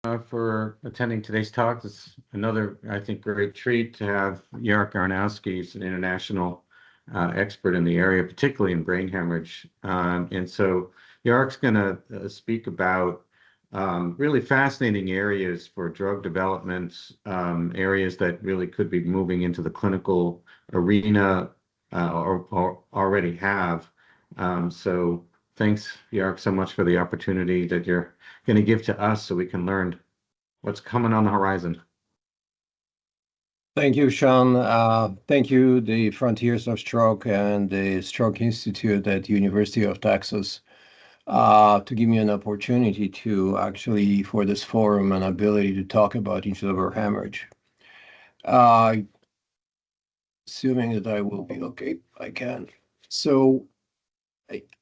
for attending today's talk. It's another, I think, great treat to have Aronowski. He's an international expert in the area, particularly in brain hemorrhage. And so Yark's going to speak about really fascinating areas for drug development, areas that really could be moving into the clinical arena or already have. So thanks, Yark, so much for the opportunity that you're going to give to us so we can learn what's coming on the horizon. Thank you, Sean. Thank you, the Frontiers of Stroke and the Stroke Institute at University of Texas, to give me an opportunity to actually, for this forum, an ability to talk about intracerebral hemorrhage. Uh, Assuming that I will be okay, I can. So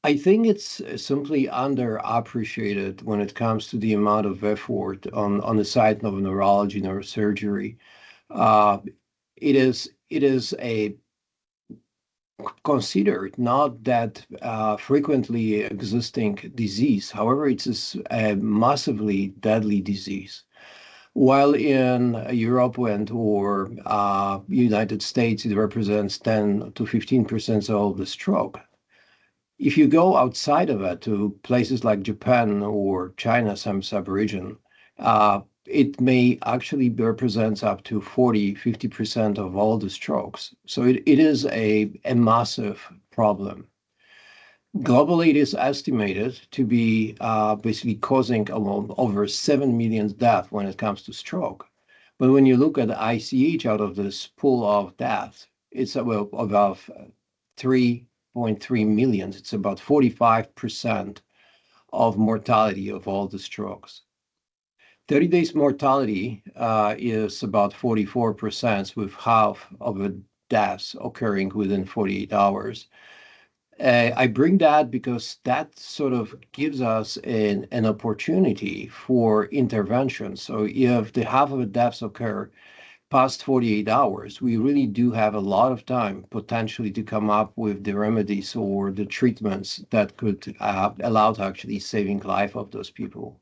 I think it's simply underappreciated when it comes to the amount of effort on the side of neurology, neurosurgery. Uh, it is a considered not that frequently existing disease. However, it is a massively deadly disease. While in Europe and or United States, it represents 10 to 15% of all the stroke. If you go outside of it to places like Japan or China, some sub-region, it may actually represents up to 40, 50% of all the strokes. So it is a massive problem. Globally, it is estimated to be basically causing over 7 million deaths when it comes to stroke. But when you look at the ICH out of this pool of deaths, it's about 3.3 million. It's about 45% of mortality of all the strokes. 30 days mortality is about 44%, with half of the deaths occurring within 48 hours. I bring that because that sort of gives us an opportunity for intervention. So if the half of the deaths occur past 48 hours, we really do have a lot of time potentially to come up with the remedies or the treatments that could allow to actually saving life of those people.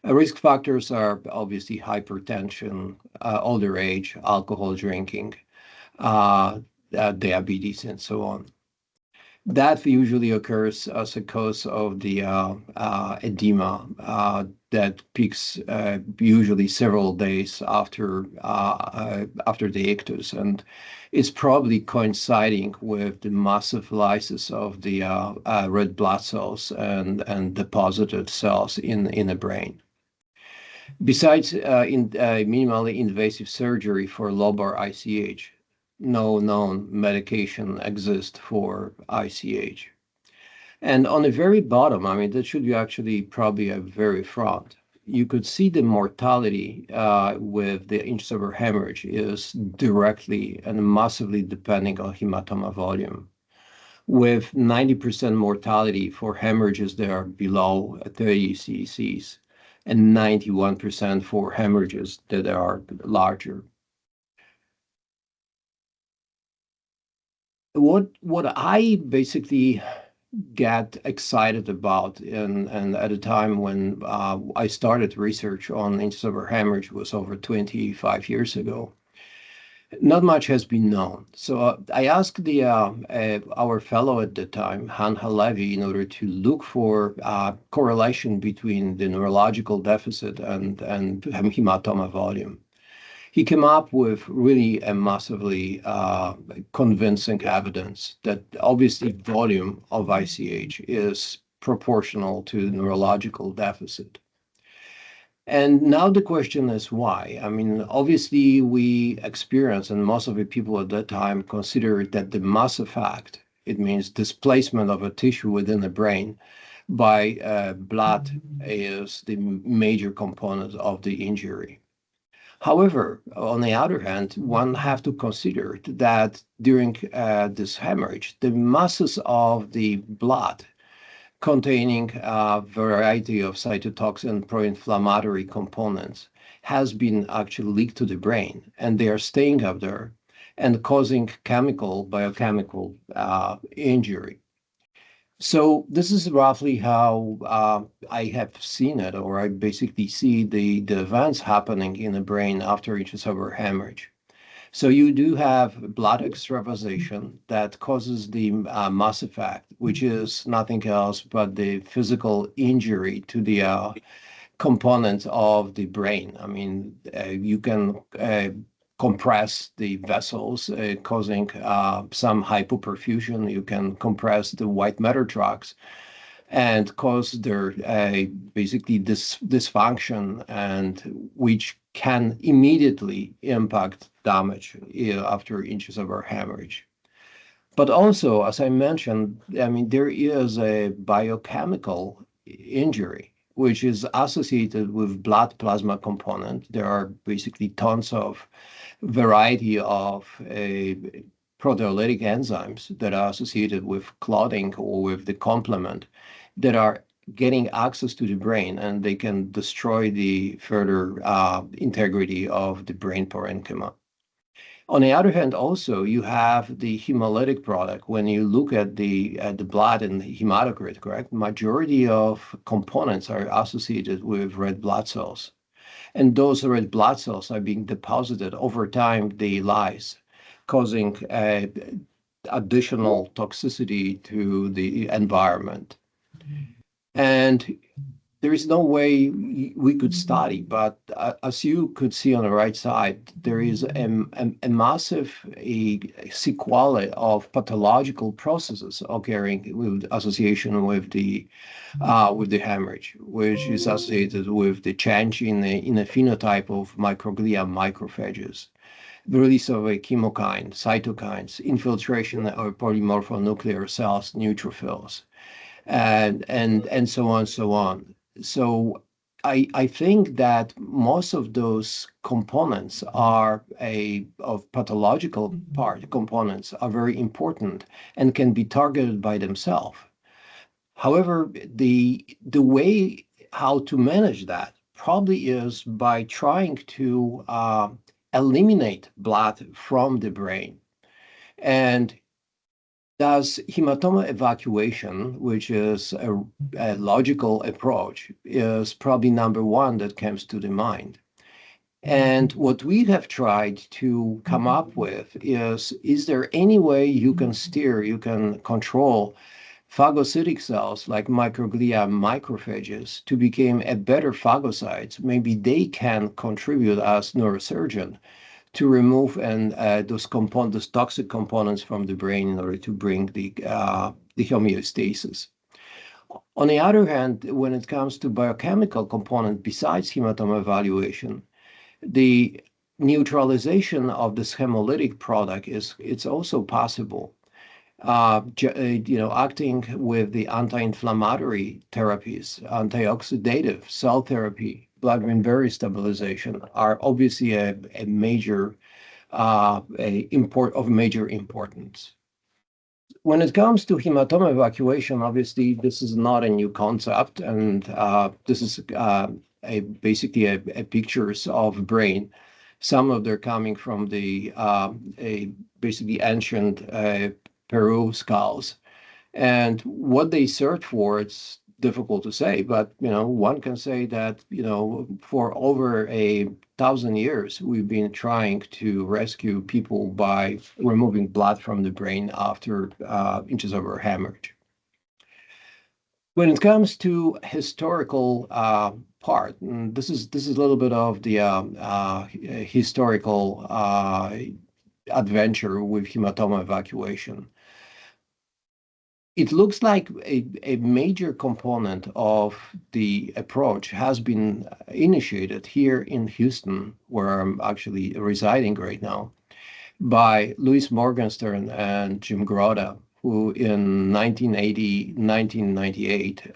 Risk factors are obviously hypertension, older age, alcohol drinking, diabetes, and so on. That usually occurs as a cause of the edema that peaks usually several days after the ictus, and it's probably coinciding with the massive lysis of the red blood cells and deposited cells in the brain. Besides minimally invasive surgery for lobar ICH, no known medication exists for ICH. And on the very bottom, I mean, that should be actually probably a very front. You could see the mortality with the intracerebral hemorrhage is directly and massively depending on hematoma volume, with 90% mortality for hemorrhages that are below 30 cc's and 91% for hemorrhages that are larger. What I basically get excited about and at a time when I started research on intracerebral hemorrhage was over 25 years ago. Not much has been known. So I asked our fellow at the time, Han Halevi, in order to look for correlation between the neurological deficit and hematoma volume. He came up with really a massively convincing evidence that obviously volume of ICH is proportional to neurological deficit. And now the question is why? I mean, obviously we experience, and most of the people at that time considered that the mass effect, it means displacement of a tissue within the brain by blood, is the major component of the injury. However, on the other hand, one have to consider that during this hemorrhage, the masses of the blood containing a variety of cytotoxin pro-inflammatory components has been actually leaked to the brain, and they are staying up there and causing biochemical injury. So this is roughly how I have seen it, or I basically see the events happening in the brain after intracerebral hemorrhage. So you do have blood extravasation that causes the mass effect, which is nothing else but the physical injury to the components of the brain. I mean, you can compress the vessels, causing some hypoperfusion. You can compress the white matter tracts and cause their basically this dysfunction, and which can immediately impact damage after inches of our hemorrhage. But also, as I mentioned, I mean, there is a biochemical injury, which is associated with blood plasma component. There are basically tons of variety of proteolytic enzymes that are associated with clotting or with the complement that are getting access to the brain, and they can destroy the further integrity of the brain parenchyma. On the other hand, also you have the hemolytic product. When you look at the blood and the hematocrit, correct? Majority of components are associated with red blood cells, and those red blood cells are being deposited over time. They lyse, causing additional toxicity to the environment. And there is no way we could study, but as you could see on the right side, there is a massive sequelae of pathological processes occurring with association with the hemorrhage, which is associated with the change in the phenotype of microglia macrophages, the release of a chemokine, cytokines, infiltration of polymorphonuclear cells, neutrophils, and so on, so on. So I think that most of those components are of pathological part components are very important and can be targeted by themselves. However, the way how to manage that probably is by trying to eliminate blood from the brain. And thus, hematoma evacuation, which is a logical approach, is probably number one that comes to the mind. And what we have tried to come up with is there any way you can steer, you can control phagocytic cells like microglia macrophages to become a better phagocytes? Maybe they can contribute as neurosurgeon to remove and those toxic components from the brain in order to bring the homeostasis. On the other hand, when it comes to biochemical component besides hematoma evaluation, the neutralization of this hemolytic product it's also possible. Acting with the anti-inflammatory therapies, antioxidative cell therapy, blood-brain barrier stabilization are obviously a major of major importance. When it comes to hematoma evacuation, obviously this is not a new concept, and this is basically a pictures of brain. Some of they're coming from the basically ancient Peru skulls. And what they search for, it's difficult to say, but one can say that for over 1,000 years, we've been trying to rescue people by removing blood from the brain after inches of our hemorrhage. When it comes to historical part, and this is a little bit of the historical adventure with hematoma evacuation. It looks like a major component of the approach has been initiated here in Houston, where I'm actually residing right now, by Louis Morgenstern and Jim Grotta, who in 1980, 1998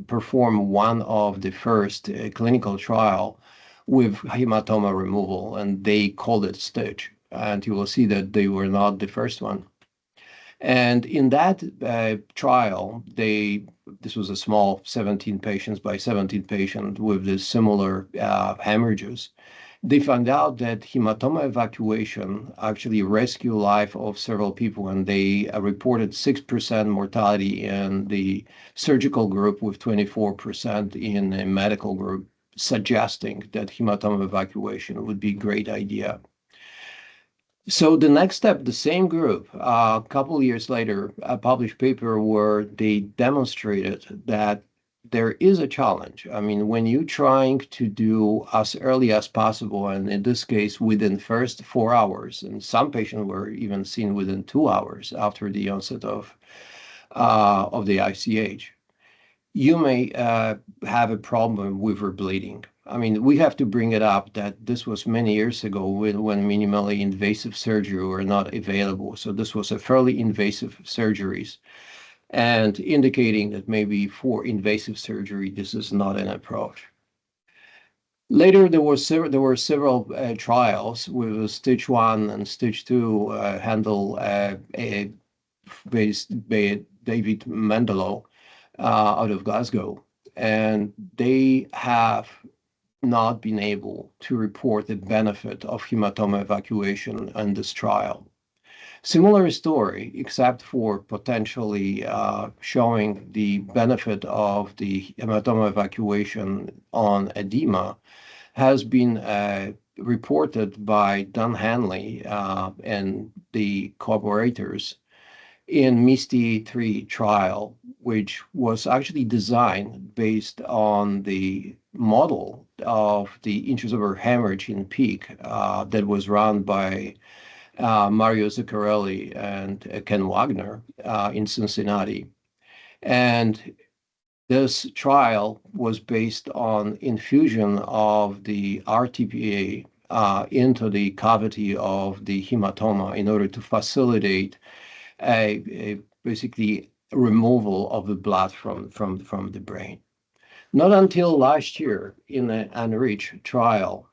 performed one of the first clinical trial with hematoma removal, and they called it STITCH. And you will see that they were not the first one. And in that trial, this was a small 17 patients by 17 patients with the similar hemorrhages. They found out that hematoma evacuation actually rescued life of several people, and they reported 6% mortality in the surgical group with 24% in a medical group, suggesting that hematoma evacuation would be a great idea. So the next step, the same group, a couple of years later, published paper where they demonstrated that there is a challenge. I mean, when you're trying to do as early as possible, and in this case, within first 4 hours, and some patients were even seen within 2 hours after the onset of the ICH, you may have a problem with her bleeding. I mean, we have to bring it up that this was many years ago when minimally invasive surgery were not available. So this was a fairly invasive surgeries, and indicating that maybe for invasive surgery, this is not an approach. Later, there were several trials with stage 1 and stage 2 handle based by David Mendelow out of Glasgow, and they have not been able to report the benefit of hematoma evacuation in this trial. Similar story, except for potentially showing the benefit of the hematoma evacuation on edema, has been reported by Don Hanley and the collaborators in MISTI-3 trial, which was actually designed based on the model of the intracerebral hemorrhage in PEAK that was run by Mario Zuccarelli and Ken Wagner in Cincinnati. And this trial was based on infusion of the RTPA into the cavity of the hematoma in order to facilitate basically removal of the blood from the brain. Not until last year in the ENRICH trial,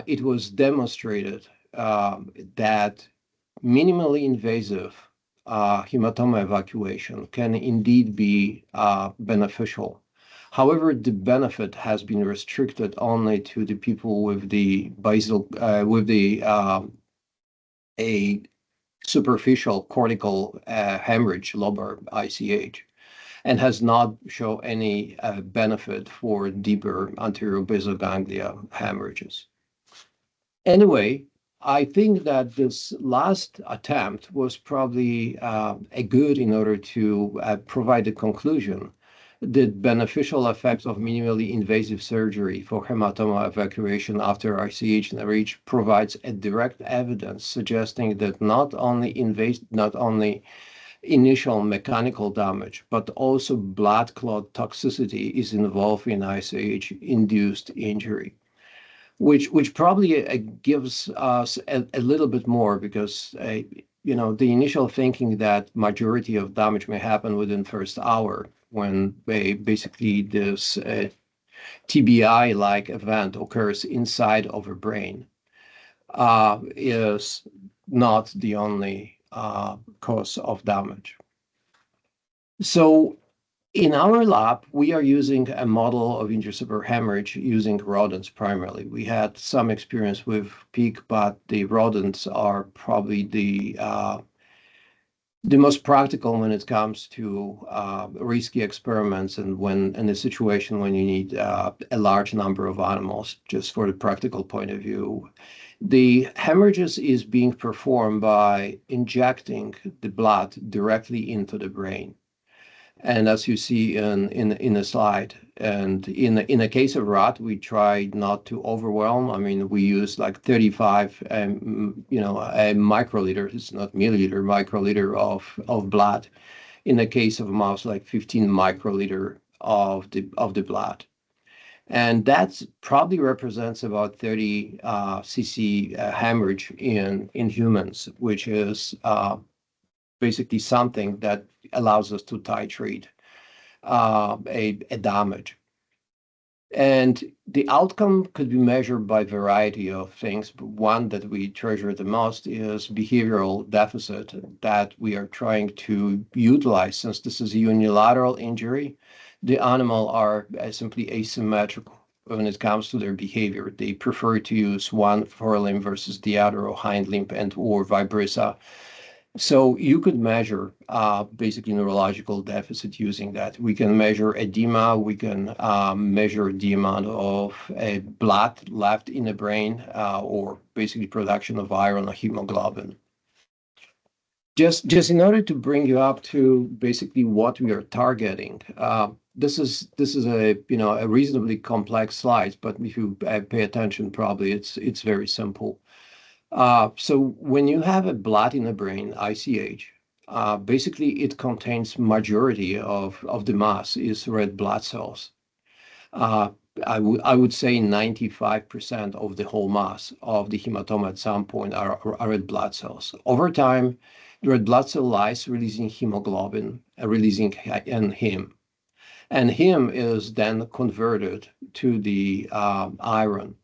it was demonstrated that minimally invasive hematoma evacuation can indeed be beneficial. However, the benefit has been restricted only to the people with the basal, a superficial cortical hemorrhage, lobar ICH, and has not shown any benefit for deeper anterior basal ganglia hemorrhages. Anyway, I think that this last attempt was probably a good in order to provide a conclusion. The beneficial effects of minimally invasive surgery for hematoma evacuation after ICH and REACH provides a direct evidence suggesting that not only initial mechanical damage, but also blood clot toxicity is involved in ICH-induced injury, which probably gives us a little bit more because the initial thinking that majority of damage may happen within first hour when basically this TBI-like event occurs inside of a brain is not the only cause of damage. So in our lab, we are using a model of intracerebral hemorrhage using rodents primarily. We had some experience with PEAK, but the rodents are probably the most practical when it comes to risky experiments and when in a situation when you need a large number of animals, just for the practical point of view. The hemorrhages is being performed by injecting the blood directly into the brain. And as you see in the slide, and in a case of rat, we tried not to overwhelm. I mean, we used like 35, a microliter. It's not milliliter, microliter of blood. In the case of a mouse, like 15 microliter of the blood, and that probably represents about 30 cc hemorrhage in humans, which is basically something that allows us to titrate a damage. And the outcome could be measured by a variety of things, but one that we treasure the most is behavioral deficit that we are trying to utilize. Since this is a unilateral injury, the animal are simply asymmetrical. when it comes to their behavior. They prefer to use one forelimb versus the other, or hind limb and or vice versa. So you could measure basically neurological deficit using that. We can measure edema. We can measure the amount of blood left in the brain, or basically production of iron or hemoglobin. Just in order to bring you up to basically what we are targeting. This is a a reasonably complex slide, but if you pay attention, probably it's very simple. So when you have a blood in the brain, ICH, basically it contains majority of the mass is red blood cells. Uh, I would say 95% of the whole mass of the hematoma at some point are red blood cells. Over time, the red blood cell lies releasing hemoglobin, releasing heme. And heme is then converted to the iron.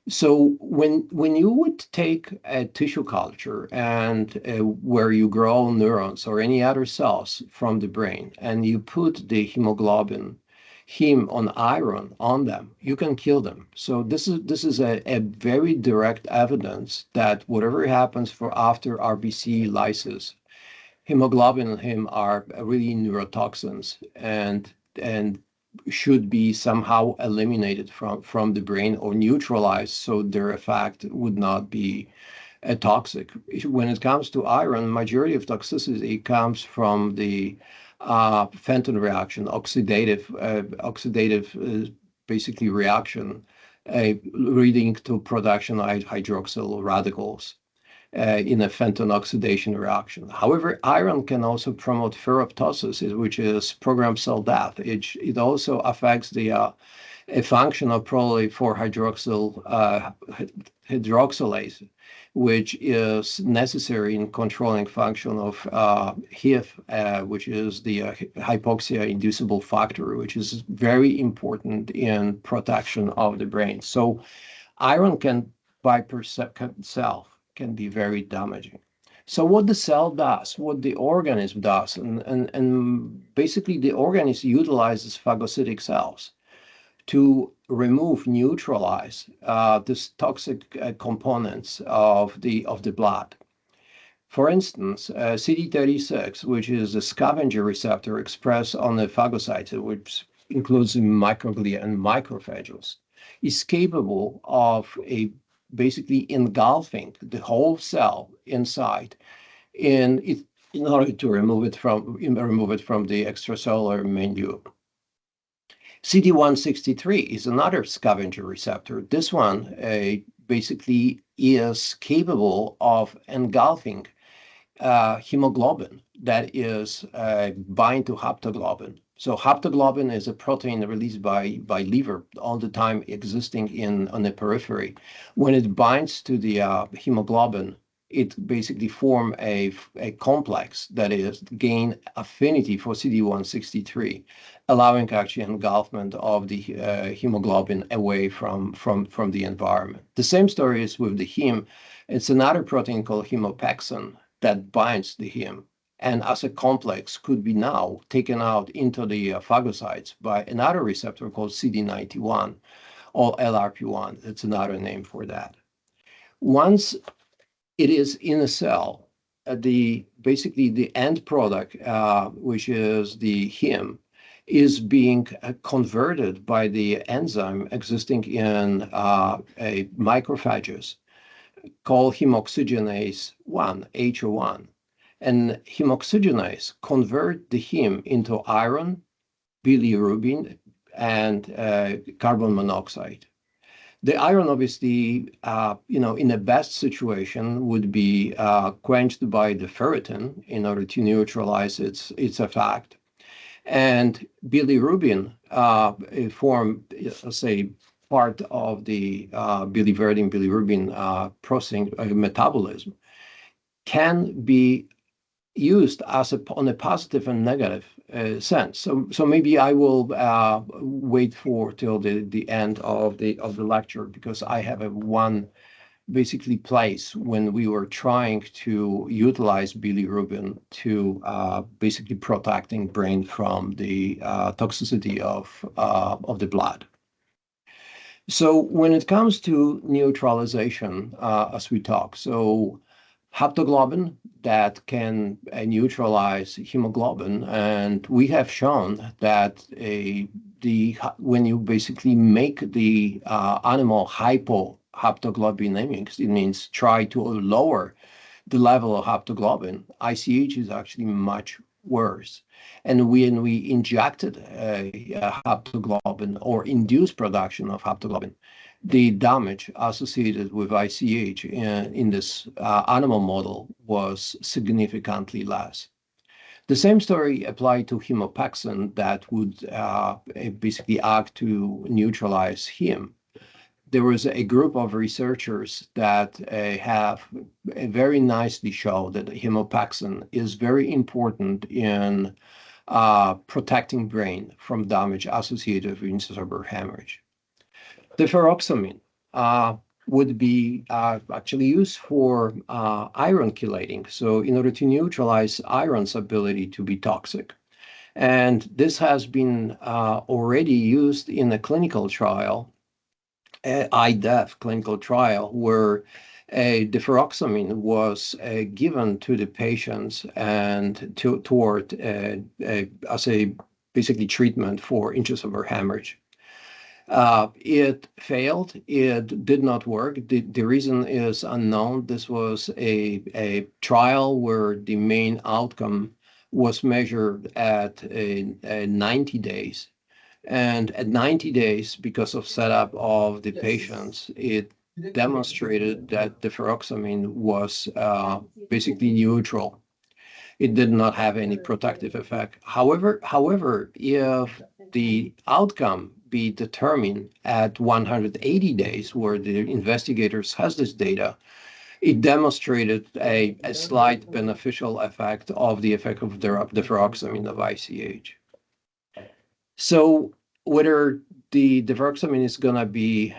So when you would take a tissue culture and where you grow neurons or any other cells from the brain, and you put the hemoglobin, heme on iron on them, you can kill them. So this is a very direct evidence that whatever happens for after RBC lysis, hemoglobin and heme are really neurotoxins and should be somehow eliminated from the brain or neutralized, so their effect would not be toxic. When it comes to iron, majority of toxicity comes from the Fenton reaction, oxidative basically reaction, leading to production of hydroxyl radicals in a Fenton oxidation reaction. However, iron can also promote ferroptosis, which is programmed cell death. It also affects the a function of probably 4-hydroxyl hydroxylase, which is necessary in controlling function of HIF, which is the hypoxia-inducible factor, which is very important in protection of the brain. So iron can, by itself, can be very damaging. So what the cell does, what the organism does, and basically the organism utilizes phagocytic cells to remove, neutralize these toxic components of the blood. For instance, CD36, which is a scavenger receptor expressed on the phagocytes, which includes microglia and macrophages, is capable of basically engulfing the whole cell inside in order to remove it from the extracellular milieu. CD163 is another scavenger receptor. This one basically is capable of engulfing hemoglobin that is bind to haptoglobin. So haptoglobin is a protein released by liver all the time, existing on the periphery. When it binds to the hemoglobin, it basically form a complex that is gain affinity for CD163, allowing actually engulfment of the hemoglobin away from the environment. The same story is with the heme. It's another protein called hemopexin that binds the heme, and as a complex could be now taken out into the phagocytes by another receptor called CD91 or LRP1. It's another name for that. Once it is in a cell, basically the end product, which is the heme, is being converted by the enzyme existing in macrophages called hemoxygenase 1, HO1. And hemoxygenase convert the heme into iron, bilirubin, and carbon monoxide. The iron, obviously, in the best situation, would be quenched by the ferritin in order to neutralize its effect. And bilirubin form, say, part of the biliverdin-bilirubin processing metabolism, can be used as on a positive and negative sense. So maybe I will wait till the end of the lecture, because I have one basically place when we were trying to utilize bilirubin to basically protecting brain from the toxicity of the blood. So when it comes to neutralization, as we talk, so haptoglobin that can neutralize hemoglobin, and we have shown that when you basically make the animal hypohaptoglobinemic, it means try to lower the level of haptoglobin, ICH is actually much worse. And when we injected a haptoglobin or induced production of haptoglobin, the damage associated with ICH in this animal model was significantly less. The same story applied to hemopexin that would basically act to neutralize heme. There was a group of researchers that have very nicely showed that hemopexin is very important in protecting brain from damage associated with intracerebral hemorrhage. Deferoxamine would be actually used for iron chelating, so in order to neutralize iron's ability to be toxic. And this has been already used in a clinical trial, IDEF clinical trial, where deferoxamine was given to the patients and toward as a basically treatment for intracerebral hemorrhage. It failed. It did not work. The reason is unknown. This was a trial where the main outcome was measured at 90 days. And at 90 days, because of setup of the patients, it demonstrated that deferoxamine was basically neutral. It did not have any protective effect. However, if the outcome be determined at 180 days, where the investigators has this data, it demonstrated a slight beneficial effect of the effect of deferoxamine of ICH. So whether the deferoxamine is going to be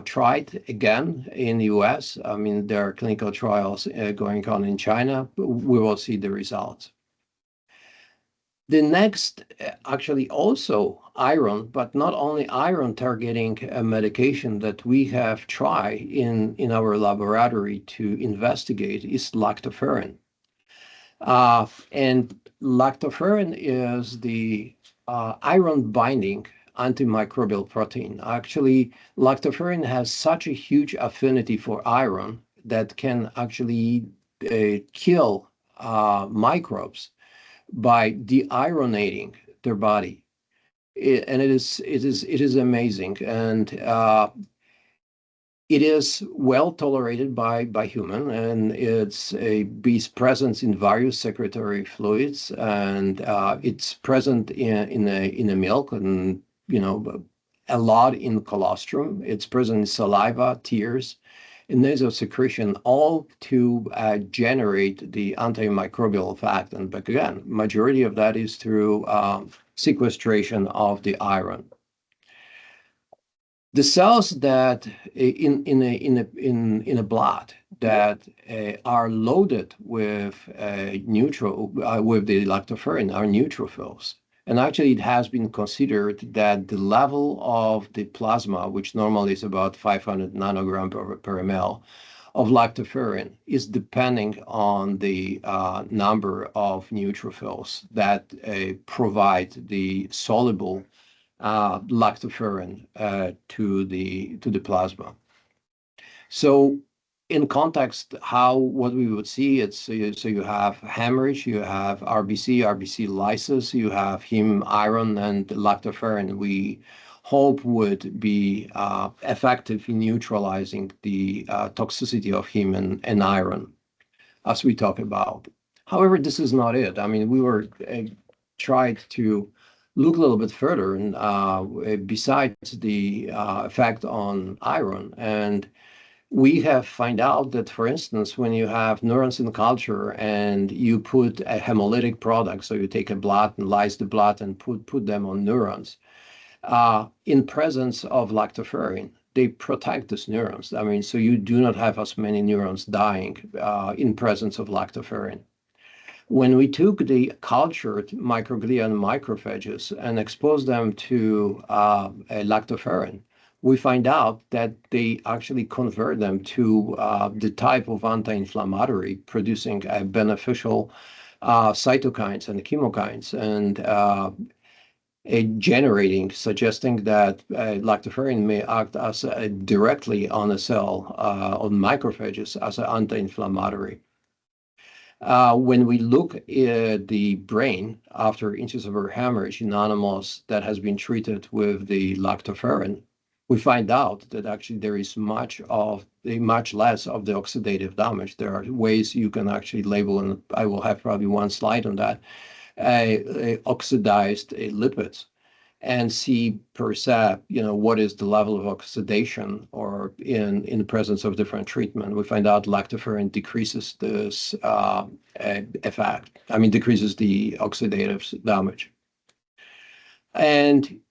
tried again in the US, I mean, there are clinical trials going on in China. We will see the results. The next, actually also iron, but not only iron targeting medication that we have tried in our laboratory to investigate is lactoferrin. And lactoferrin is the iron binding antimicrobial protein. Actually, lactoferrin has such a huge affinity for iron that can actually kill microbes by deironating their body. And it is amazing. And it is well tolerated by human, and it's present in various secretory fluids, and it's present in a milk, and a lot in colostrum. It's present in saliva, tears, and nasal secretion, all to generate the antimicrobial effect. And but again, majority of that is through sequestration of the iron. The cells that in a blood that are loaded with with the lactoferrin are neutrophils. And actually, it has been considered that the level of the plasma, which normally is about 500 nanogram per ml of lactoferrin, is depending on the number of neutrophils that provide the soluble lactoferrin to the plasma. So in context, what we would see, it's so you have hemorrhage, you have RBC lysis, you have heme iron, and lactoferrin we hope would be effective in neutralizing the toxicity of heme and iron, as we talk about. However, this is not it. I mean, we were tried to look a little bit further, and besides the effect on iron, and we have found out that, for instance, when you have neurons in culture and you put a hemolytic product, so you take a blood and lyse the blood and put them on neurons, in presence of lactoferrin, they protect these neurons. I mean, so you do not have as many neurons dying in presence of lactoferrin. When we took the cultured microglia and macrophages and exposed them to lactoferrin, we find out that they actually convert them to the type of anti-inflammatory, producing beneficial cytokines and chemokines, and suggesting that lactoferrin may act as directly on a cell, on macrophages, as an anti-inflammatory. When we look at the brain after intracerebral hemorrhage in animals that has been treated with the lactoferrin, we find out that actually there is much less of the oxidative damage. There are ways you can actually label, and I will have probably one slide on that, oxidized lipids, and see per se, what is the level of oxidation or in the presence of different treatment. We find out lactoferrin decreases this effect. Decreases the oxidative damage. And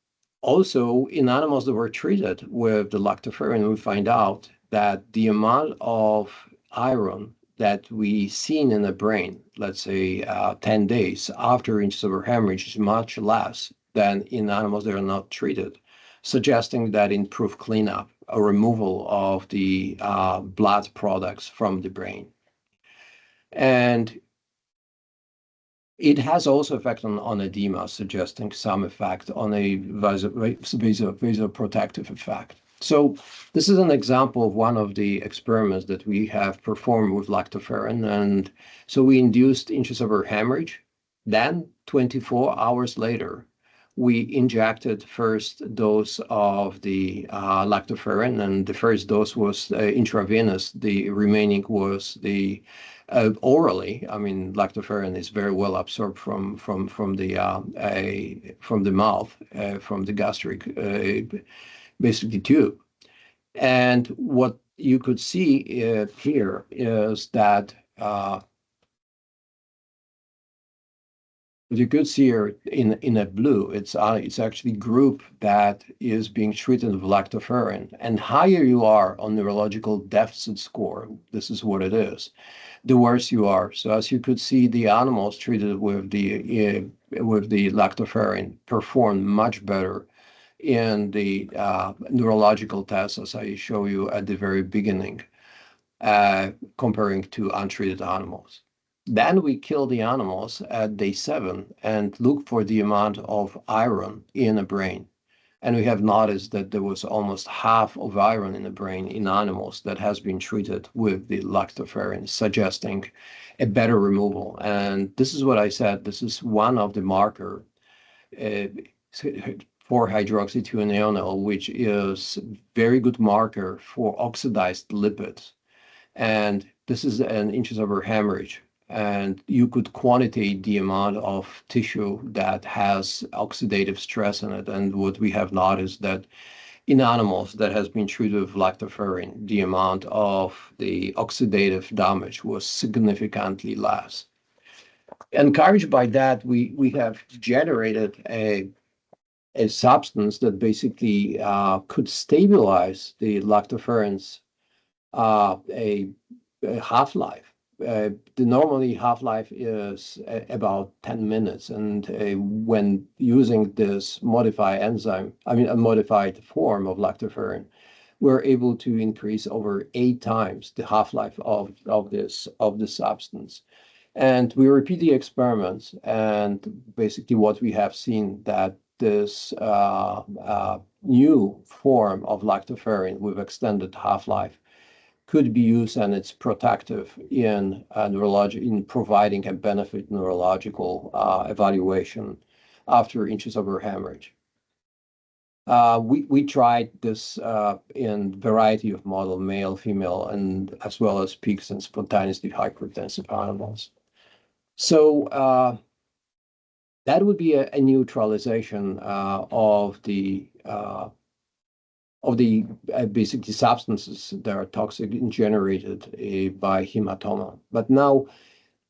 also in animals that were treated with the lactoferrin, we find out that the amount of iron that we seen in the brain, let's say 10 days after intracerebral hemorrhage, is much less than in animals that are not treated, suggesting that improved cleanup, a removal of the blood products from the brain. And it has also effect on edema, suggesting some effect on a vasoprotective effect. So this is an example of one of the experiments that we have performed with lactoferrin. And so we induced intracerebral hemorrhage. Then 24 hours later, we injected first dose of the lactoferrin, and the first dose was intravenous. The remaining was the orally. Lactoferrin is very well absorbed from the mouth, from the gastric basically tube. And what you could see here is that what you could see here in a blue, it's actually group that is being treated with lactoferrin. And higher you are on neurological deficit score, this is what it is, the worse you are. So as you could see, the animals treated with the lactoferrin performed much better in the neurological tests, as I show you at the very beginning, comparing to untreated animals. Then we kill the animals at day 7 and look for the amount of iron in the brain. And we have noticed that there was almost half of iron in the brain in animals that has been treated with the lactoferrin, suggesting a better removal. And this is what I said, this is one of the marker for hydroxythiionol, which is very good marker for oxidized lipids. And this is an intracerebral hemorrhage. And you could quantitate the amount of tissue that has oxidative stress in it. And what we have noticed that in animals that has been treated with lactoferrin, the amount of the oxidative damage was significantly less. Encouraged by that, we have generated a substance that basically could stabilize the lactoferin's a half-life. The normally half-life is about 10 minutes, and when using this modified enzyme, a modified form of lactoferrin, we're able to increase over 8 times the half-life of this substance. And we repeat the experiments, and basically what we have seen that this new form of lactoferrin with extended half-life could be used, and it's protective in providing a benefit neurological evaluation after intracerebral hemorrhage. We tried this in variety of model, male, female, and as well as pigs and spontaneously hypertensive animals. So that would be a neutralization of the basically substances that are toxic and generated by hematoma. But now,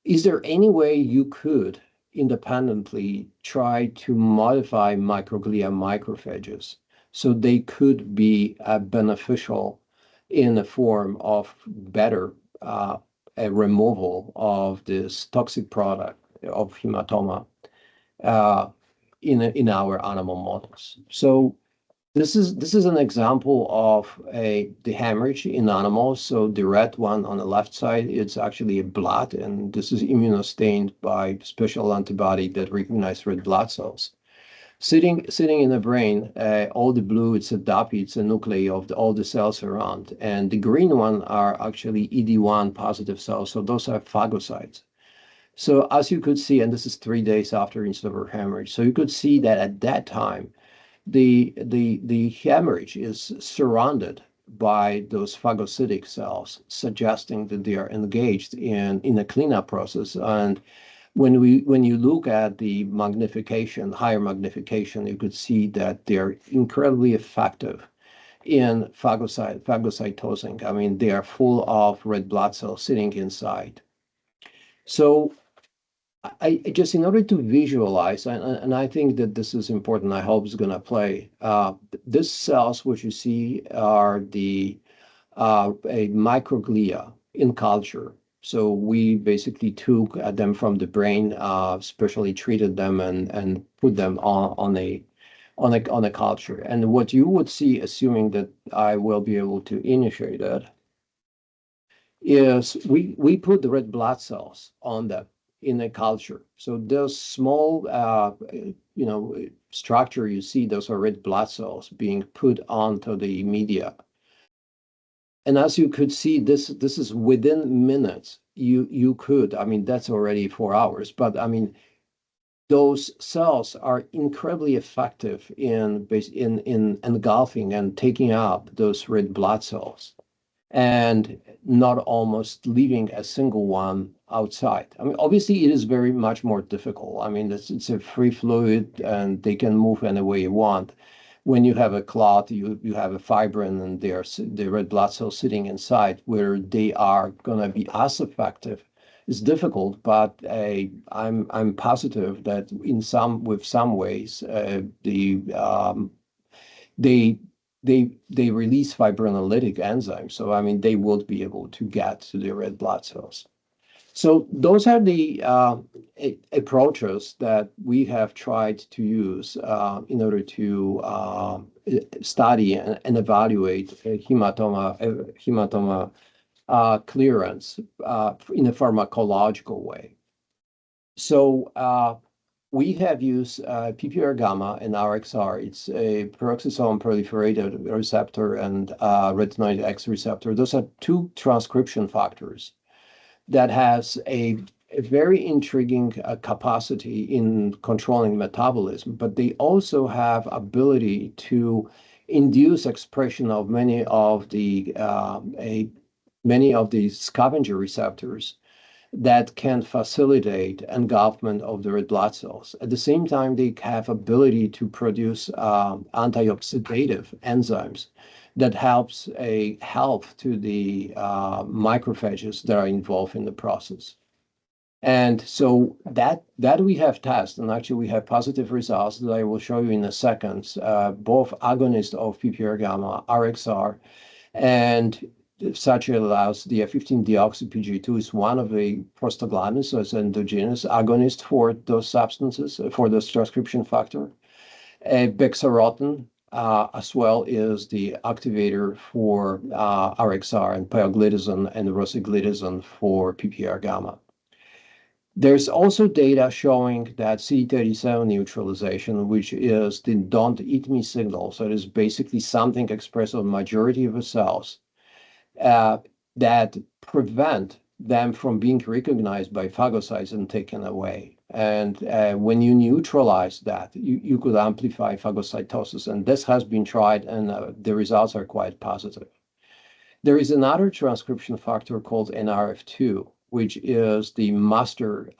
is there any way you could independently try to modify microglia macrophages so they could be beneficial in the form of better a removal of this toxic product of hematoma in our animal models? So This is an example of the hemorrhage in animals. So the red one on the left side, it's actually a blood, and this is immunostained by special antibody that recognize red blood cells. Sitting in the brain, all the blue, it's a DAPI, it's a nuclei of all the cells around. And the green one are actually ED1 positive cells. So those are phagocytes. So as you could see, and this is 3 days after insular hemorrhage, so you could see that at that time, the hemorrhage is surrounded by those phagocytic cells, suggesting that they are engaged in a cleanup process. And when you look at the magnification, higher magnification, you could see that they're incredibly effective in phagocytosing. I mean, they are full of red blood cells sitting inside. So I just in order to visualize, and I think that this is important, I hope it's going to play. These cells, which you see, are a microglia in culture. So we basically took them from the brain, specially treated them, and put them on a culture. And what you would see, assuming that I will be able to initiate it, is we put the red blood cells on them in a culture. So those small, structure you see, those are red blood cells being put onto the media. And as you could see, this is within minutes. You could, I mean, that's already 4 hours, but I mean, those cells are incredibly effective in engulfing and taking up those red blood cells and not almost leaving a single one outside. I mean, obviously, it is very much more difficult. I mean, it's a free fluid, and they can move any way you want. When you have a clot, you have a fibrin, and the red blood cells sitting inside, where they are going to be as effective. It's difficult, but I'm positive that with some ways, they they release fibrinolytic enzymes. So I mean, they will be able to get to the red blood cells. So those are the approaches that we have tried to use in order to study and evaluate hematoma clearance in a pharmacological way. So we have used PPR gamma and RXR. It's a peroxisome proliferated receptor and retinoid X receptor. Those are two transcription factors that has a very intriguing capacity in controlling metabolism, but they also have ability to induce expression of many of the scavenger receptors that can facilitate engulfment of the red blood cells. At the same time, they have ability to produce antioxidative enzymes that helps a help to the macrophages that are involved in the process. And so that we have tested, and actually we have positive results that I will show you in a second, both agonists of PPR gamma, RXR, and such allows the 15-deoxy-PGA2 is one of the prostaglandins, so it's endogenous agonist for those substances, for this transcription factor. Bexarotin as well is the activator for RXR, and pioglitazone and rosiglitazone for PPR gamma. There's also data showing that CD37 neutralization, which is the don't eat me signal, so it is basically something expressed on majority of the cells, that prevent them from being recognized by phagocytes and taken away. And when you neutralize that, you could amplify phagocytosis. And this has been tried, and the results are quite positive. There is another transcription factor called NRF2, which is the master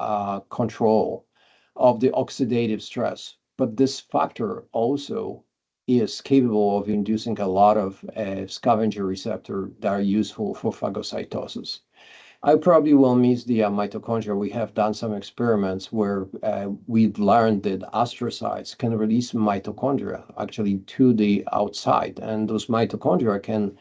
control of the oxidative stress. But this factor also is capable of inducing a lot of scavenger receptors that are useful for phagocytosis. I probably will miss the mitochondria. We have done some experiments where we've learned that astrocytes can release mitochondria actually to the outside, and those mitochondria can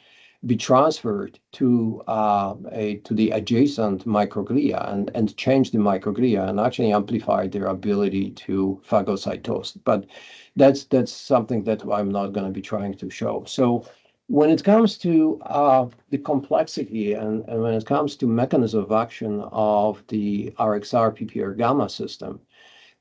be transferred to the adjacent microglia and change the microglia and actually amplify their ability to phagocytose. But that's something that I'm not going to be trying to show. So when it comes to the complexity and when it comes to mechanism of action of the RXR PPR gamma system,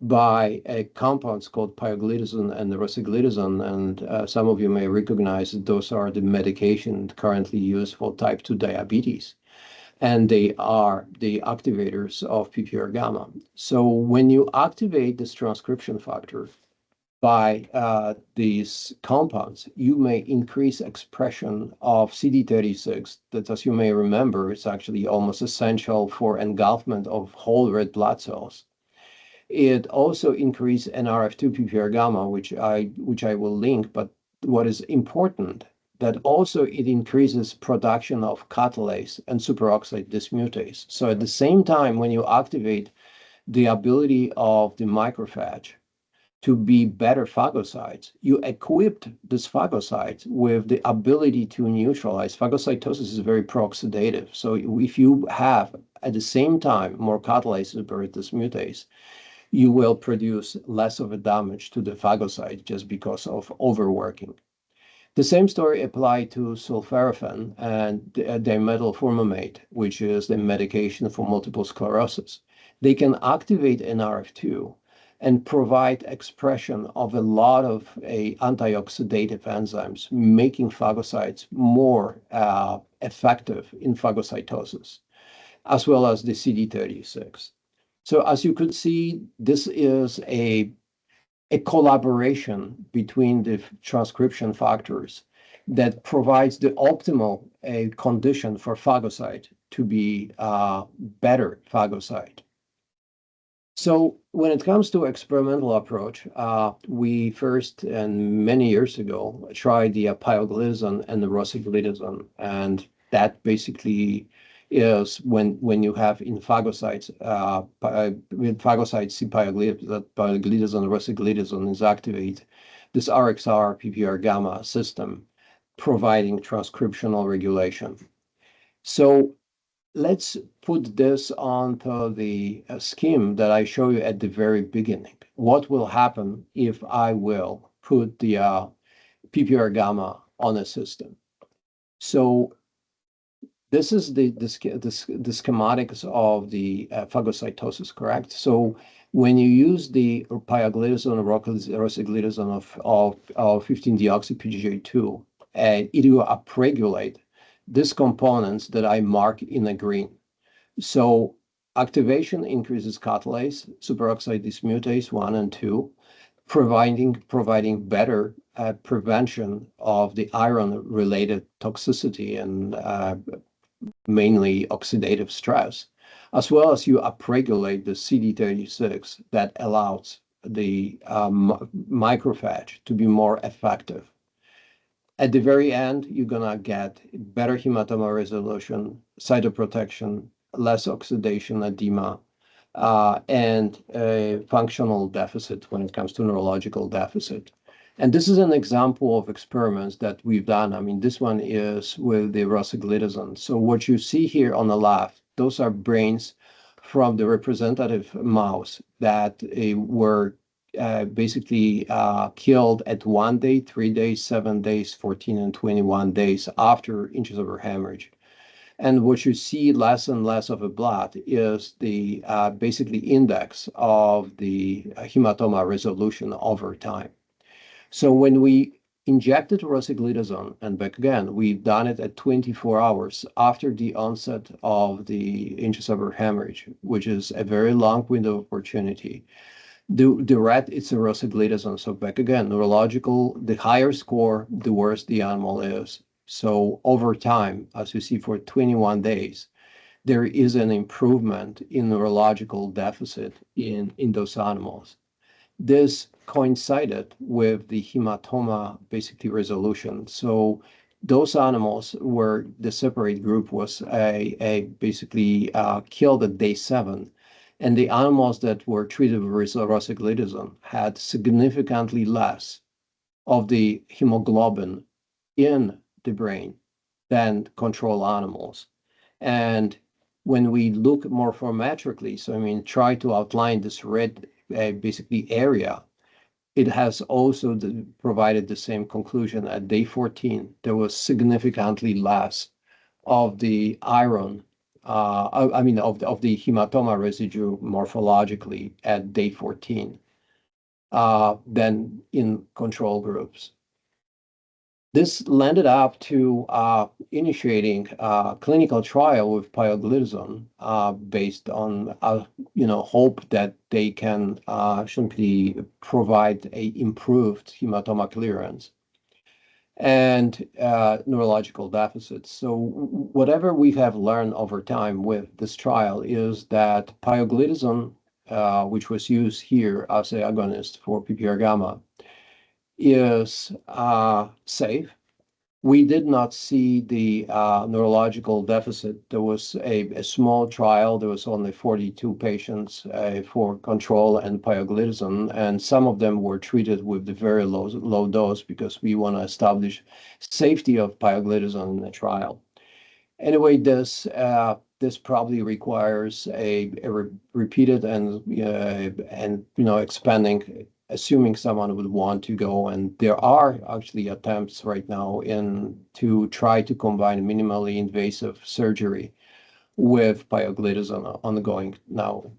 by compounds called pioglitazone and rosiglitazone, and some of you may recognize that those are the medications currently used for type 2 diabetes, and they are the activators of PPR gamma. So when you activate this transcription factor by these compounds, you may increase expression of CD36 that, as you may remember, is actually almost essential for engulfment of whole red blood cells. It also increased NRF2 PPR gamma, which I will link, but what is important that also it increases production of catalase and superoxide dismutase. So at the same time, when you activate the ability of the macrophage to be better phagocytes, you equipped this phagocyte with the ability to neutralize. Phagocytosis is very pro-oxidative. So if you have at the same time more catalase and dismutase, you will produce less of a damage to the phagocyte just because of overworking. The same story applied to sulforaphane and dimethyl formamate, which is the medication for multiple sclerosis. They can activate NRF2 and provide expression of a lot of antioxidative enzymes, making phagocytes more effective in phagocytosis, as well as the CD36. So as you could see, this is a collaboration between the transcription factors that provides the optimal condition for phagocyte to be better phagocyte. So when it comes to experimental approach, we first, and many years ago, tried the pioglitazone and the rosiglitazone, and that basically is when you have in phagocytes, with phagocytes, pioglitazone, rosiglitazone is activate this RXR PPR gamma system, providing transcriptional regulation. So let's put this onto the scheme that I show you at the very beginning. What will happen if I will put the PPR gamma on a system? So this is the schematics of the phagocytosis, correct? So when you use the pioglitazone or rosiglitazone of 15-deoxy-PGJ2, it will upregulate these components that I mark in the green. So activation increases catalase, superoxide dismutase 1 and 2, providing better prevention of the iron-related toxicity and mainly oxidative stress, as well as you upregulate the CD36 that allows the macrophage to be more effective. At the very end, you're gonna get better hematoma resolution, cytoprotection, less oxidation, edema, and a functional deficit when it comes to neurological deficit. And this is an example of experiments that we've done. I mean, this one is with the rosiglitazone. So what you see here on the left, those are brains from the representative mouse that were basically killed at 1 day, 3 days, 7 days, 14 and 21 days after intracerebral hemorrhage. And what you see less and less of a blood is the basically index of the hematoma resolution over time. So when we injected rosiglitazone, and back again, we've done it at 24 hours after the onset of the intracerebral hemorrhage, which is a very long window of opportunity. The red, it's a rosiglitazone. So back again, neurological, the higher score, the worse the animal is. So over time, as you see for 21 days, there is an improvement in neurological deficit in those animals. This coincided with the hematoma basically resolution. So those animals where the separate group was basically killed at day 7, and the animals that were treated with rosiglitazone had significantly less of the hemoglobin in the brain than control animals. And when we look morphometrically, so I mean, try to outline this red basically area, it has also provided the same conclusion at day 14. There was significantly less of the iron, I mean, of the hematoma residue morphologically at day 14 than in control groups. This landed up to initiating a clinical trial with pioglitazone based on hope that they can simply provide a improved hematoma clearance and neurological deficits. So whatever we have learned over time with this trial is that pioglitazone, which was used here as an agonist for PPR gamma, is safe. We did not see the neurological deficit. There was a small trial. There was only 42 patients for control and pioglitazone, and some of them were treated with the very low dose because we want to establish safety of pioglitazone in the trial. Anyway, this probably requires a repeated and expanding, assuming someone would want to go. And there are actually attempts right now to try to combine minimally invasive surgery with pioglitazone ongoing now.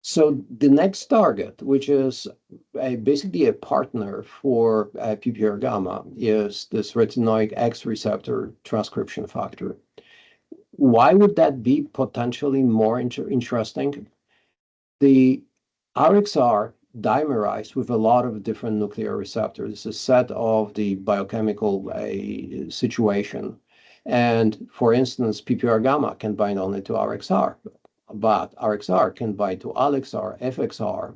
So the next target, which is basically a partner for PPR gamma, is this retinoic X receptor transcription factor. Why would that be potentially more interesting? The RXR dimerized with a lot of different nuclear receptors. It's a set of the biochemical situation. And for instance, PPR gamma can bind only to RXR, but RXR can bind to LXR, FXR,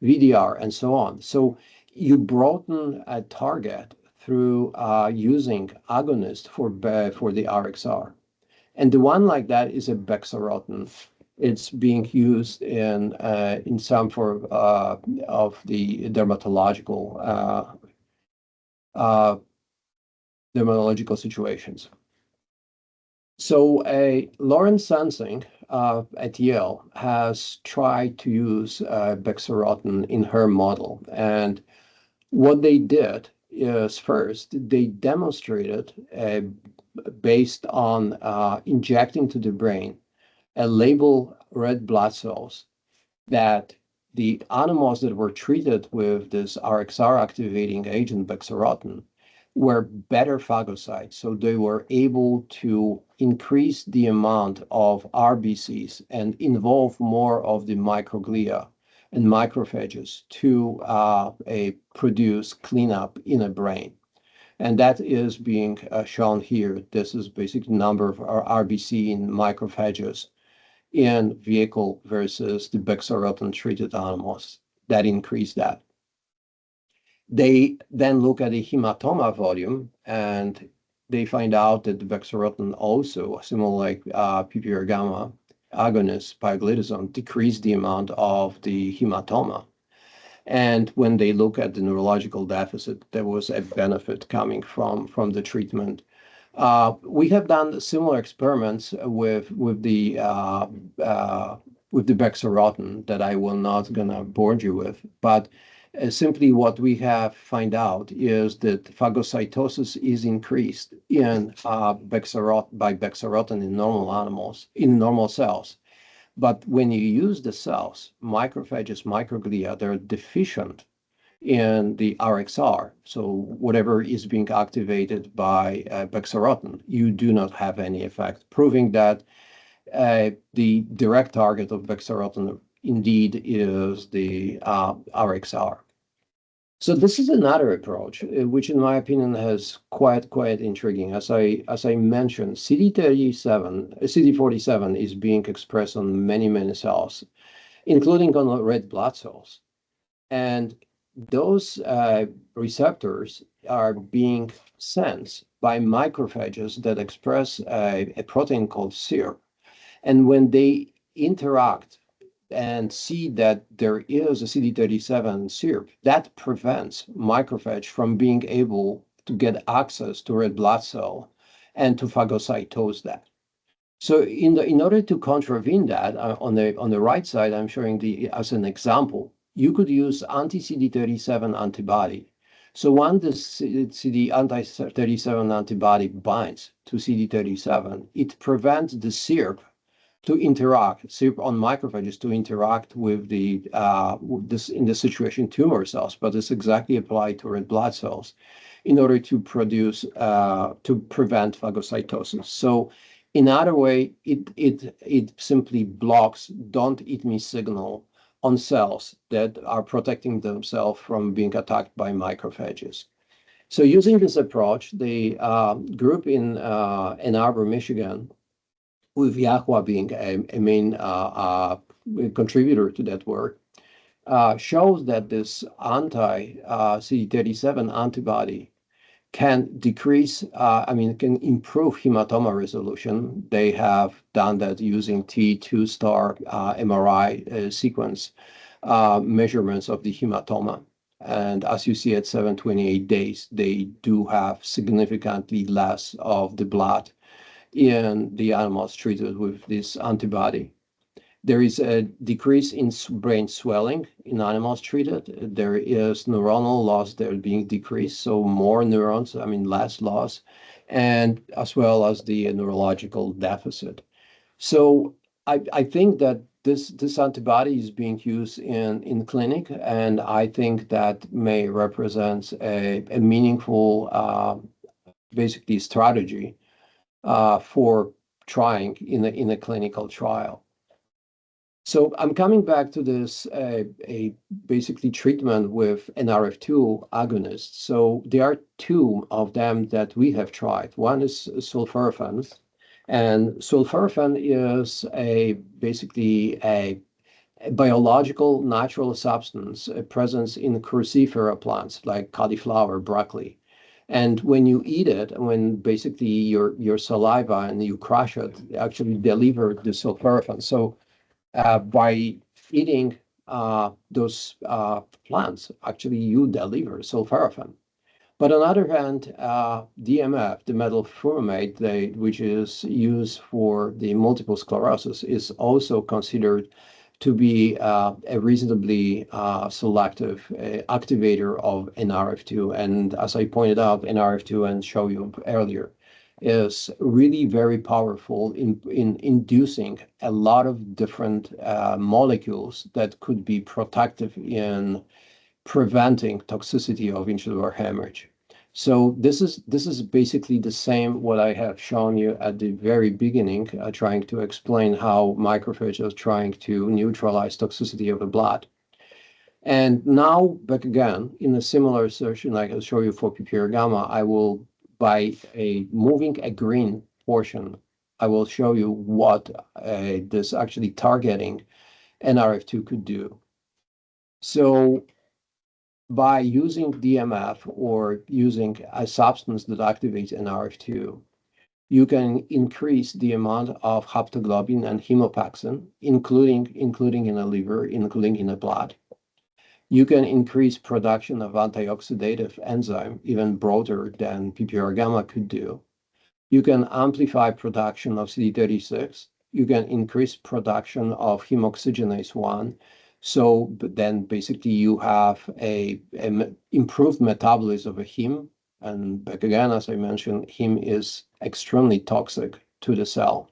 VDR, and so on. So you broaden a target through using agonist for the RXR. And the one like that is a bexarotin. It's being used in some form of the dermatological situations. So Lawrence Sensing at Yale has tried to use bexarotin in her model. And what they did is first, they demonstrated based on injecting to the brain a label red blood cells that the animals that were treated with this RXR activating agent bexarotin were better phagocytes. So they were able to increase the amount of RBCs and involve more of the microglia and macrophages to produce cleanup in a brain. And that is being shown here. This is basically number of RBC in macrophages in vehicle versus the bexarotin treated animals that increase that. They then look at the hematoma volume and they find out that the bexarotin also, similar like PPR gamma agonist, pioglitazone, decreased the amount of the hematoma. And when they look at the neurological deficit, there was a benefit coming from the treatment. We have done similar experiments with the bexarotin that I will not gonna bore you with, but simply what we have find out is that phagocytosis is increased in by bexarotin in normal animals, in normal cells. But when you use the cells, macrophages, microglia, they're deficient in the RXR. So whatever is being activated by bexarotin, you do not have any effect, proving that the direct target of bexarotin indeed is the RXR. So this is another approach, which in my opinion has quite intriguing. As I mentioned, CD47 is being expressed on many cells, including on red blood cells, and those receptors are being sensed by macrophages that express a protein called SIRP, and when they interact and see that there is a CD37 SIRP, that prevents macrophage from being able to get access to red blood cell and to phagocytose that. So in order to contravene that, on the right side, I'm showing as an example, you could use anti-CD37 antibody. So when the anti-37 antibody binds to CD37, it prevents the SIRP on macrophages to interact with this in this situation tumor cells, but it's exactly applied to red blood cells in order to prevent phagocytosis. So in other way, it simply blocks don't eat me signal on cells that are protecting themselves from being attacked by macrophages. So using this approach, the group in Ann Arbor, Michigan, with Yahua being a main contributor to that work, shows that this anti-CD37 antibody can decrease, can improve hematoma resolution. They have done that using T2 star MRI sequence measurements of the hematoma. And as you see at 728 days, they do have significantly less of the blood in the animals treated with this antibody. There is a decrease in brain swelling in animals treated. There is neuronal loss that are being decreased, so more neurons, less loss, and as well as the neurological deficit. So I think that this antibody is being used in clinic, and I think that may represent a meaningful, basically, strategy for trying in a clinical trial. So I'm coming back to this basically treatment with NRF2 agonists. So there are two of them that we have tried. One is sulforaphane, and sulforaphane is basically a biological natural substance present in cruciferous plants like cauliflower, broccoli. And when you eat it, when basically your saliva and you crush it, actually deliver the sulforaphane. So by eating those plants, actually you deliver sulforaphane. But on the other hand, DMF, the metal furamate, which is used for the multiple sclerosis, is also considered to be a reasonably selective activator of NRF2. And as I pointed out, NRF2 and show you earlier, is really very powerful in inducing a lot of different molecules that could be protective in preventing toxicity of intradural hemorrhage. So this is basically the same what I have shown you at the very beginning, trying to explain how macrophages are trying to neutralize toxicity of the blood. And now back again in a similar session like I'll show you for PPR gamma, I will by moving a green portion, I will show you what this actually targeting NRF2 could do. So by using DMF or using a substance that activates NRF2, you can increase the amount of haptoglobin and hemopaxin, including in the liver, including in the blood. You can increase production of antioxidative enzyme even broader than PPR gamma could do. You can amplify production of CD36. You can increase production of hemoxygenase 1. So but then basically you have a improved metabolism of a heme. And back again, as I mentioned, heme is extremely toxic to the cell.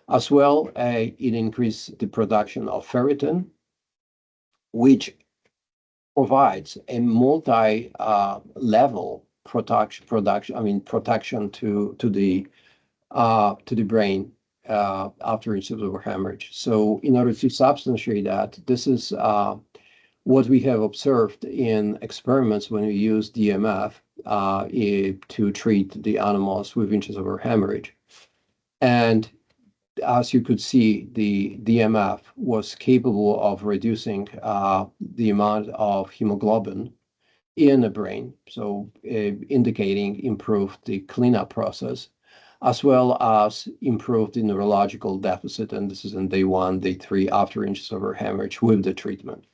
As well, it increases the production of ferritin, which provides a multi-level protection to the brain after intradural hemorrhage. So in order to substantiate that, this is what we have observed in experiments when we use DMF to treat the animals with intradural hemorrhage. And as you could see, the DMF was capable of reducing the amount of hemoglobin in the brain, so indicating improved the cleanup process, as well as improved the neurological deficit. And this is in day 1, day 3 after intradural hemorrhage with the treatment.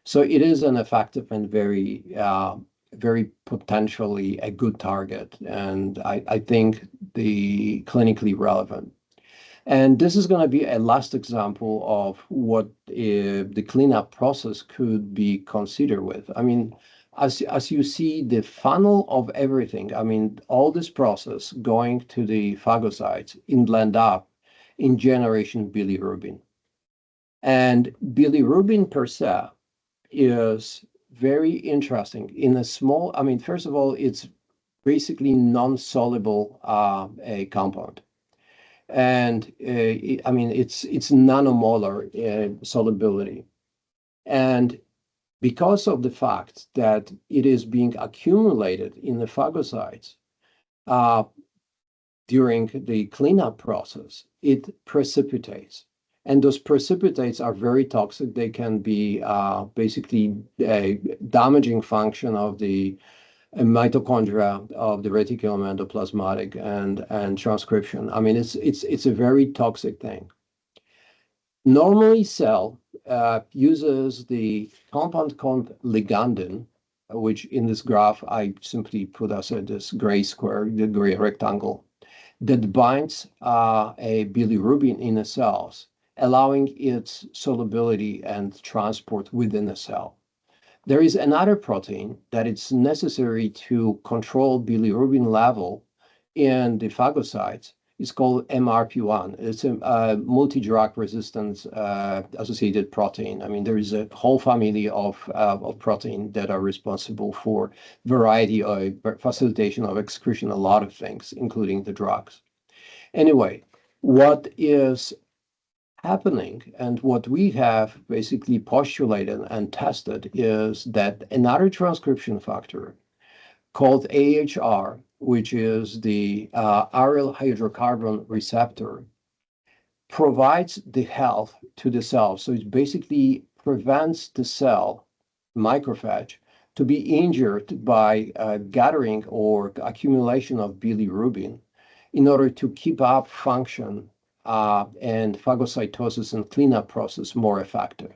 So it is an effective and very very potentially a good target, and I think the clinically relevant. And this is going to be a last example of what the cleanup process could be considered with. I mean, as you see, the funnel of everything, I mean, all this process going to the phagocytes end up in generation bilirubin. And bilirubin per se is very interesting in a small, I mean, first of all, it's basically non-soluble a compound. And I mean, it's nanomolar solubility. And because of the fact that it is being accumulated in the phagocytes uh, during the cleanup process, it precipitates. And those precipitates are very toxic. They can be basically a damaging function of the mitochondria of the reticulum endoplasmatic and transcription. I mean, it's a very toxic thing. Normally, cell uses the compound called ligandin, which in this graph I simply put as this gray square, the gray rectangle, that binds a bilirubin in the cells, allowing its solubility and transport within the cell. There is another protein that it's necessary to control bilirubin level in the phagocytes. It's called MRP1. It's a multi-drug resistance associated protein. I mean, there is a whole family of protein that are responsible for variety of facilitation of excretion, a lot of things, including the drugs. Anyway, what is happening and what we have basically postulated and tested is that another transcription factor called AHR, which is the aryl hydrocarbon receptor, provides the health to the cell. So it basically prevents the cell, macrophage, to be injured by gathering or accumulation of bilirubin in order to keep up function and phagocytosis and cleanup process more effective.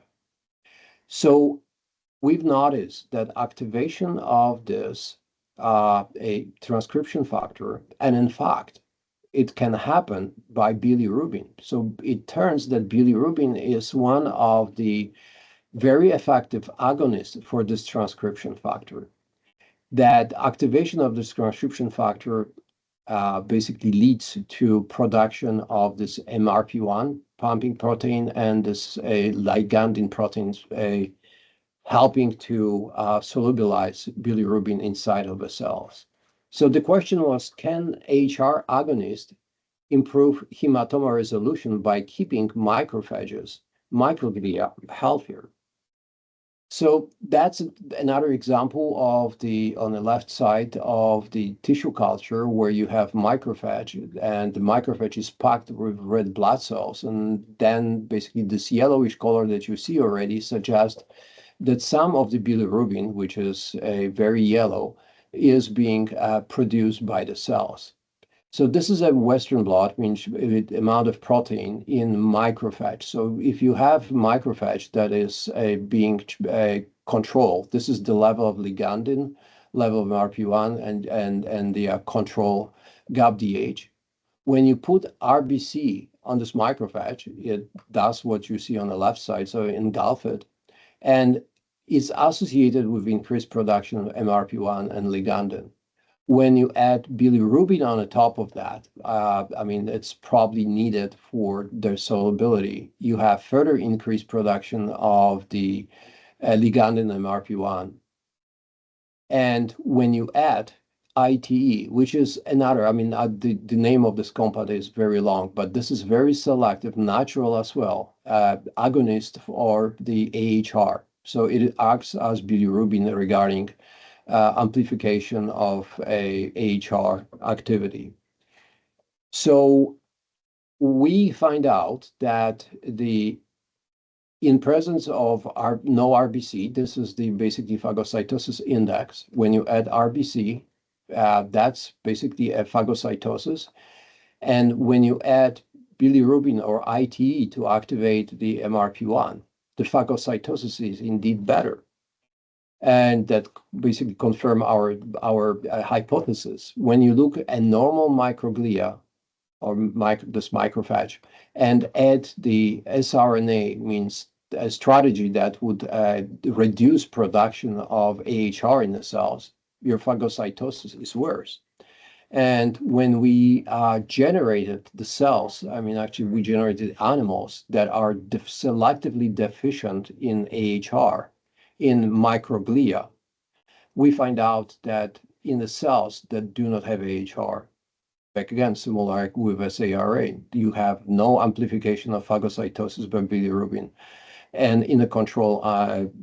So we've noticed that activation of this a transcription factor, and in fact, it can happen by bilirubin. So it turns that bilirubin is one of the very effective agonists for this transcription factor. That activation of this transcription factor basically leads to production of this MRP1 pumping protein and this ligandin proteins helping to solubilize bilirubin inside of the cells. So the question was, can AHR agonist improve hematoma resolution by keeping macrophages, microglia healthier? So that's another example of on the left side of the tissue culture where you have macrophage, and the macrophage is packed with red blood cells. And then basically this yellowish color that you see already suggests that some of the bilirubin, which is very yellow, is being produced by the cells. So this is a Western blot, means the amount of protein in macrophage. So if you have macrophage that is being controlled, this is the level of ligandin, level of MRP1, and the control GAPDH. When you put RBC on this macrophage, it does what you see on the left side, so engulf it, and it's associated with increased production of MRP1 and ligandin. When you add bilirubin on the top of that, I mean, it's probably needed for their solubility. You have further increased production of the ligandin and MRP1. And when you add ITE, which is another, I mean, the name of this compound is very long, but this is very selective, natural as well, agonist for the AHR. So it acts as bilirubin regarding amplification of a AHR activity. So we find out that in presence of no RBC, this is the basically phagocytosis index. When you add RBC, that's basically a phagocytosis. And when you add bilirubin or ITE to activate the MRP1, the phagocytosis is indeed better. and that basically confirm our hypothesis. When you look at normal microglia or this macrophage and add the sRNA, means a strategy that would reduce production of AHR in the cells, your phagocytosis is worse. And when we generated the cells, I mean, actually, we generated animals that are selectively deficient in AHR in microglia. We find out that in the cells that do not have AHR, back again, similar with SARA, you have no amplification of phagocytosis by bilirubin. And in the control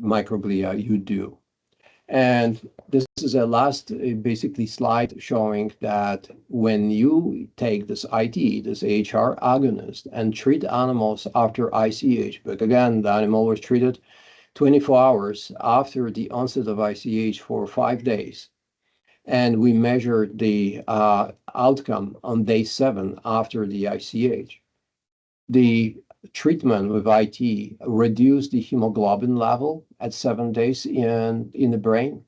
microglia, you do. And this is a last basically slide showing that when you take this IT, this AHR agonist, and treat animals after ICH, but again, the animal was treated 24 hours after the onset of ICH for 5 days. And we measured the outcome on day 7 after the ICH. The treatment with IT reduced the hemoglobin level at 7 days in the brain,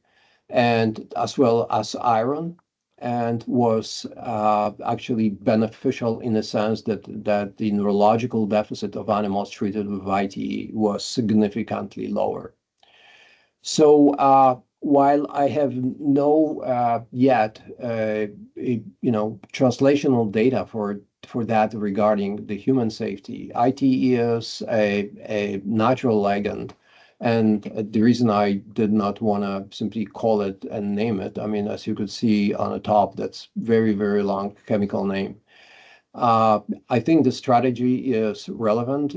and as well as iron, and was actually beneficial in the sense that the neurological deficit of animals treated with IT was significantly lower. So while I have no yet translational data for that regarding the human safety, IT is a natural ligand. And the reason I did not want to simply call it and name it, I mean, as you could see on the top, that's very, very long chemical name. I think the strategy is relevant.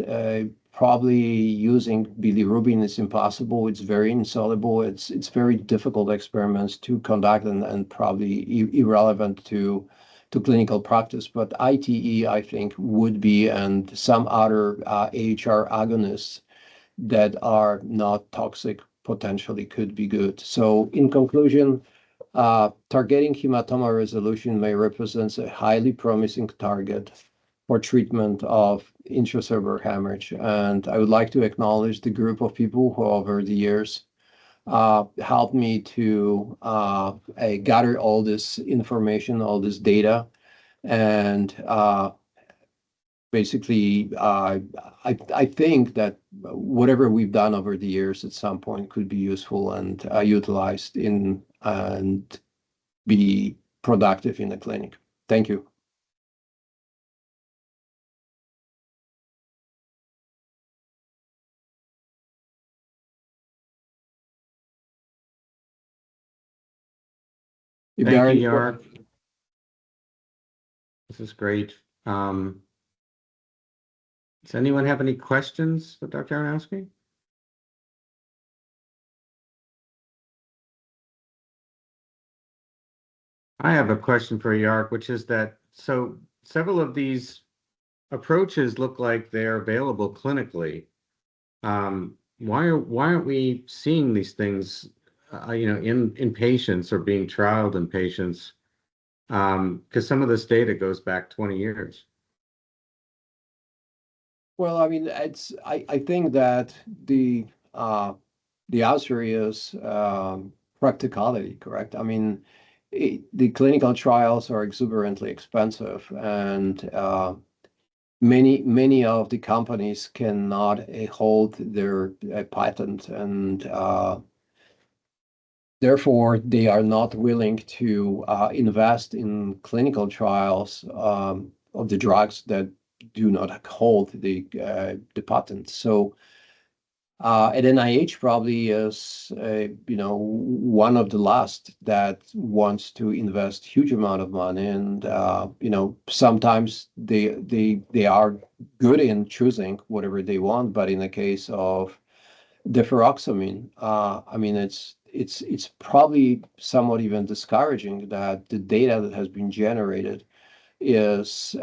Probably using bilirubin is impossible. It's very insoluble. It's very difficult experiments to conduct and probably irrelevant to clinical practice. But ITE, I think, would be, and some other AHR agonists that are not toxic potentially could be good. So in conclusion, targeting hematoma resolution may represent a highly promising target for treatment of intracerebral hemorrhage. And I would like to acknowledge the group of people who over the years helped me to gather all this information, all this data, and basically, I think that whatever we've done over the years at some point could be useful and utilized in and be productive in the clinic. Thank you. If there are Thank you, any Yark. This is great. Does anyone have any questions for Dr. Aronowski? I have a question for Yark, which is that so several of these approaches look like they're available clinically. Why aren't we seeing these things, in patients or being trialed in patients? Because some of this data goes back 20 years. Well, I mean, I think that the answer is practicality, correct? I mean, the clinical trials are exuberantly expensive, and many of the companies cannot hold their patent, and therefore they are not willing to invest in clinical trials of the drugs that do not hold the patent. So at NIH probably is one of the last that wants to invest huge amount of money, and sometimes they are good in choosing whatever they want, but in the case of deferoxamine, I mean it's probably somewhat even discouraging that the data that has been generated is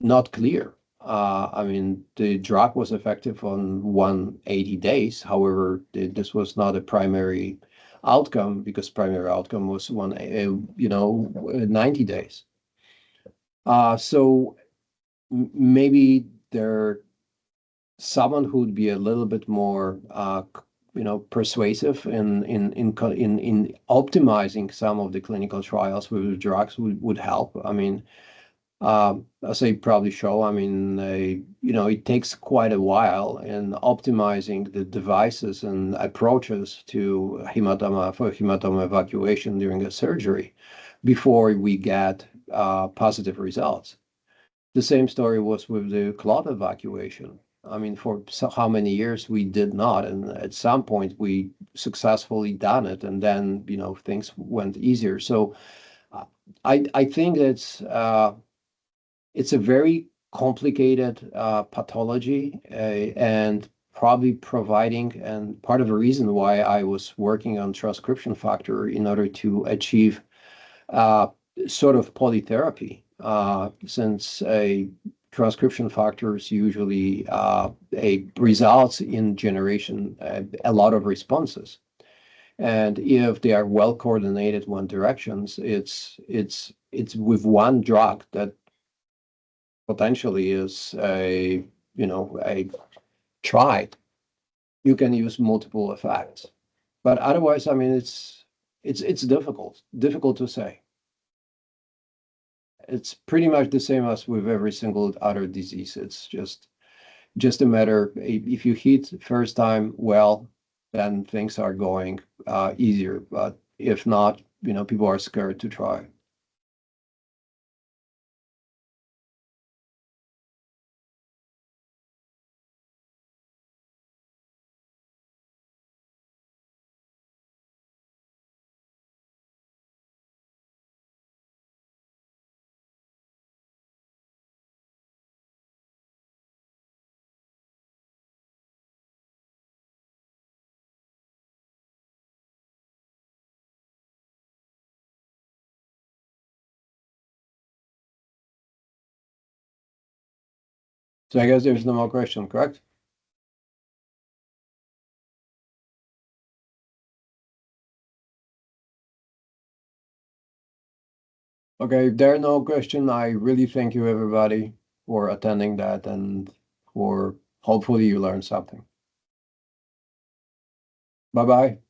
not clear. I mean, the drug was effective on 180 days. However, this was not a primary outcome, because primary outcome was 90 days. So maybe there someone who would be a little bit more persuasive in optimizing some of the clinical trials with the drugs would help. I mean, as I probably show, I mean, it takes quite a while in optimizing the devices and approaches to hematoma evacuation during a surgery before we get positive results. The same story was with the clot evacuation. I mean, for how many years we did not, and at some point we successfully done it, and then things went easier. So I think it's a very complicated pathology, and probably providing, and part of the reason why I was working on transcription factor in order to achieve sort of polytherapy, since a transcription factors usually results in generation a lot of responses. And if they are well coordinated one directions, it's with one drug that potentially is a tried, you can use multiple effects. But otherwise, I mean, it's difficult to say. It's pretty much the same as with every single other disease. It's just a matter, if you hit first time well, then things are going easier. But if not, people are scared to try. So I guess there's no more question, correct? Okay, if there are no questions, I really thank you everybody for attending that, and for hopefully you learned something. Bye-bye.